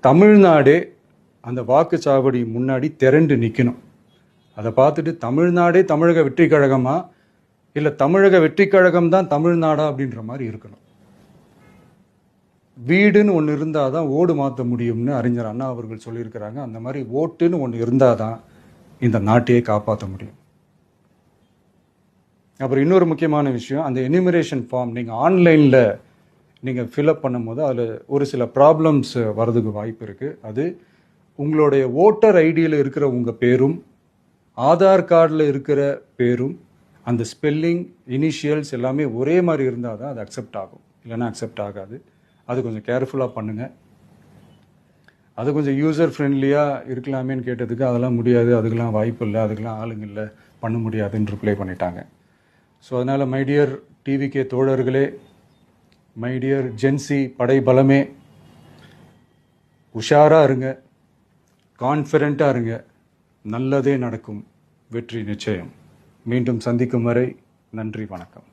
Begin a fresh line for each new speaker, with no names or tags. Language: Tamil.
தமிழ்நாடே அந்த வாக்குச்சாவடி முன்னாடி திரண்டு நிற்கணும். அதை பார்த்துட்டு தமிழ்நாடே தமிழக வெற்றி கழகமா இல்லை தமிழக வெற்றி கழகம் தான் தமிழ்நாடா அப்படின்ற மாதிரி இருக்கணும். வீடுன்னு ஒன்று இருந்தால் தான் ஓடு மாற்ற முடியும்னு அறிஞர் அண்ணா அவர்கள் சொல்லியிருக்கிறாங்க. அந்த மாதிரி ஓட்டுன்னு ஒன்று இருந்தால் தான் இந்த நாட்டையே காப்பாற்ற முடியும். அப்புறம் இன்னொரு முக்கியமான விஷயம், அந்த எனிமரேஷன் ஃபார்ம் நீங்கள் ஆன்லைனில் நீங்கள் ஃபில்அப் பண்ணும்போது அதில் ஒரு சில ப்ராப்ளம்ஸ் வர்றதுக்கு வாய்ப்பு இருக்குது. அது உங்களுடைய ஓட்டர் ஐடியில் இருக்கிற உங்கள் பேரும் ஆதார் கார்டில் இருக்கிற பேரும் அந்த ஸ்பெல்லிங் இனிஷியல்ஸ் எல்லாமே ஒரே மாதிரி இருந்தால் தான் அது அக்செப்ட் ஆகும், இல்லைன்னா அக்செப்ட் ஆகாது. அது கொஞ்சம் கேர்ஃபுல்லாக பண்ணுங்கள். அது கொஞ்சம் யூசர் ஃப்ரெண்ட்லியாக இருக்கலாமேன்னு கேட்டதுக்கு அதெல்லாம் முடியாது, அதுக்கெல்லாம் வாய்ப்பு இல்லை, அதுக்கெல்லாம் ஆளுங்க இல்லை, பண்ண முடியாதுன்னு ரிப்ளை பண்ணிட்டாங்க. ஸோ அதனால் மைடியர் டிவிகே தோழர்களே, மைடியர் ஜென்சி படை பலமே, உஷாராக இருங்க, கான்ஃபிடென்ட்டாக இருங்க, நல்லதே நடக்கும், வெற்றி நிச்சயம். மீண்டும் சந்திக்கும் வரை நன்றி, வணக்கம்.